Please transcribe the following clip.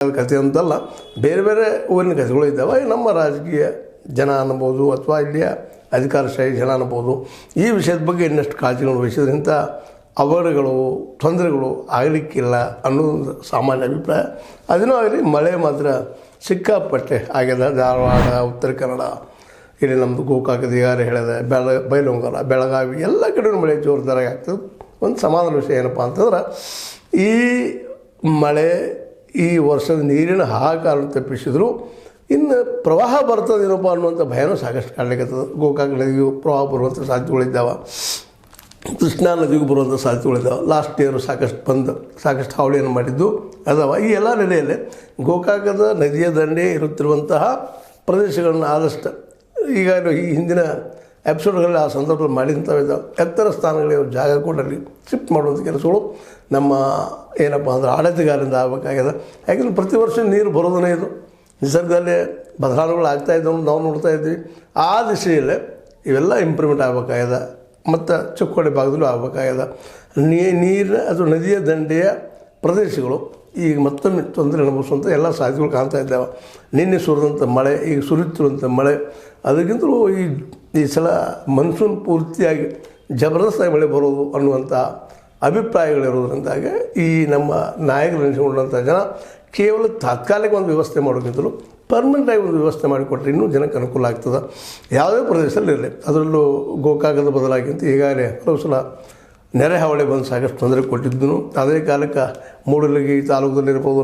ಕಥೆ ಅಂತಲ್ಲ, ಬೇರೆ ಬೇರೆ ಊರಿನ ಕಥೆಗಳು ಇದ್ದಾವೆ. ನಮ್ಮ ರಾಜಕೀಯ ಜನ ಅನ್ಬೋದು ಅಥವಾ ಇಲ್ಲಿಯ ಅಧಿಕಾರಶಾಹಿ ಜನ ಅನ್ಬೋದು ಈ ವಿಷಯದ ಬಗ್ಗೆ ಇನ್ನಷ್ಟು ಕಾಳಜಿಗಳನ್ನು ವಹಿಸಿದ್ರಿಂದ ಅವಘಡಗಳು ತೊಂದರೆಗಳು ಆಗಲಿಕ್ಕಿಲ್ಲ ಅನ್ನೋದು ಸಾಮಾನ್ಯ ಅಭಿಪ್ರಾಯ. ಅದನ್ನೂ ಆಗಲಿ, ಮಳೆ ಮಾತ್ರ ಸಿಕ್ಕಾಪಟ್ಟೆ ಆಗ್ಯದ. ಧಾರವಾಡ, ಉತ್ತರ ಕನ್ನಡ, ಇಲ್ಲಿ ನಮ್ಮದು ಗೋಕಾಕದ ಯಾರು ಹೇಳಿದೆ, ಬೈಲಹೊಂಗಲ, ಬೆಳಗಾವಿ ಎಲ್ಲ ಕಡೆಯೂ ಮಳೆ ಜೋರ್ದಾರಾಗಿ ಆಗ್ತದೆ. ಒಂದು ಸಮಾಧಾನ ವಿಷಯ ಏನಪ್ಪ ಅಂತಂದ್ರೆ, ಈ ಮಳೆ ಈ ವರ್ಷದ ನೀರಿನ ಹಾಹಾಕಾರ ತಪ್ಪಿಸಿದ್ರು ಇನ್ನು ಪ್ರವಾಹ ಬರ್ತದೇನಪ್ಪ ಅನ್ನುವಂಥ ಭಯನೂ ಸಾಕಷ್ಟು ಕಾಣಲಿಕ್ಕತ್ತದ. ಗೋಕಾಕ ನದಿಗೂ ಪ್ರವಾಹ ಬರುವಂಥ ಸಾಧ್ಯತೆಗಳಿದ್ದಾವೆ, ಕೃಷ್ಣಾ ನದಿಗೂ ಬರುವಂಥ ಸಾಧ್ಯತೆಗಳಿದ್ದಾವೆ. ಲಾಸ್ಟ್ ಇಯರ್ ಸಾಕಷ್ಟು ಹಾವಳಿಯನ್ನು ಮಾಡಿದ್ದು ಅದಾವ. ಈ ಎಲ್ಲ ನೆಲೆಯಲ್ಲಿ ಗೋಕಾಕದ ನದಿಯ ದಂಡೆ ಇರುತ್ತಿರುವಂತಹ ಪ್ರದೇಶಗಳನ್ನು ಆದಷ್ಟು ಈಗಾಗಲೇ ಈ ಹಿಂದಿನ ಎಪಿಸೋಡ್ಗಳಲ್ಲಿ ಆ ಸಂದರ್ಭದಲ್ಲಿ ಮಾಡಿದಂಥವಿದ್ದಾವೆ. ಎತ್ತರ ಸ್ಥಾನಗಳಿಗೆ ಜಾಗ ಕೊಡಲಿ ಶಿಫ್ಟ್ ಮಾಡುವಂಥ ಕೆಲಸಗಳು ನಮ್ಮ ಏನಪ್ಪ ಅಂದ್ರೆ ಆಡಳಿತಗಾರರಿಂದ ಆಗಬೇಕಾಗ್ಯದ. ಯಾಕೆಂದರೆ ಪ್ರತಿ ವರ್ಷ ನೀರು ಬರೋದನ್ನೇ ಇದು ನಿಸರ್ಗದಲ್ಲೇ ಬದಲಾವಣೆಗಳು ಆಗ್ತಾಯಿದ್ದವು ನಾವು ನೋಡ್ತಾ ಇದ್ವಿ. ಆ ದಿಶೆಯಲ್ಲೇ ಇವೆಲ್ಲ ಇಂಪ್ರೂವ್ಮೆಂಟ್ ಆಗಬೇಕಾಗ್ಯದ. ಮತ್ತು ಚೊಕ್ಕೋಡೆ ಭಾಗದಲ್ಲೂ ಆಗಬೇಕಾಗ್ಯದ. ನೀರಿನ ಅದು ನದಿಯ ದಂಡೆಯ ಪ್ರದೇಶಗಳು ಈಗ ಮತ್ತೊಮ್ಮೆ ತೊಂದರೆ ಅನುಭವಿಸುವಂಥ ಎಲ್ಲ ಸಾಧ್ಯತೆಗಳು ಕಾಣ್ತಾ ಇದ್ದಾವೆ. ನಿನ್ನೆ ಸುರಿದಂಥ ಮಳೆ, ಈಗ ಸುರಿಯುತ್ತಿರುವಂಥ ಮಳೆ, ಅದಕ್ಕಿಂತಲೂ ಈ ಸಲ ಮನ್ಸೂನ್ ಪೂರ್ತಿಯಾಗಿ ಜಬರ್ದಸ್ತಾಗಿ ಮಳೆ ಬರೋದು ಅನ್ನುವಂಥ ಅಭಿಪ್ರಾಯಗಳಿರೋದ್ರಿಂದಾಗಿ ಈ ನಮ್ಮ ನಾಯಕರು ನೆನೆಸಿಕೊಂಡಂಥ ಜನ ಕೇವಲ ತಾತ್ಕಾಲಿಕ ಒಂದು ವ್ಯವಸ್ಥೆ ಮಾಡೋಕ್ಕಿಂತಲೂ ಪರ್ಮನೆಂಟಾಗಿ ಒಂದು ವ್ಯವಸ್ಥೆ ಮಾಡಿಕೊಟ್ರೆ ಇನ್ನೂ ಜನಕ್ಕೆ ಅನುಕೂಲ ಆಗ್ತದೆ. ಯಾವುದೇ ಪ್ರದೇಶದಲ್ಲಿ ಇರಲಿ, ಅದರಲ್ಲೂ ಗೋಕಾಕದ ಬದಲಾಗಿಂತ ಈಗಾಗಲೇ ಹಲವು ಸಲ ನೆರೆ ಹಾವಳಿ ಬಂದು ಸಾಕಷ್ಟು ತೊಂದರೆ ಕೊಟ್ಟಿದ್ದನು. ಅದೇ ಕಾಲಕ್ಕೆ ಮೂಡಲಗಿ ತಾಲೂಕದಲ್ಲಿರ್ಬೋದು,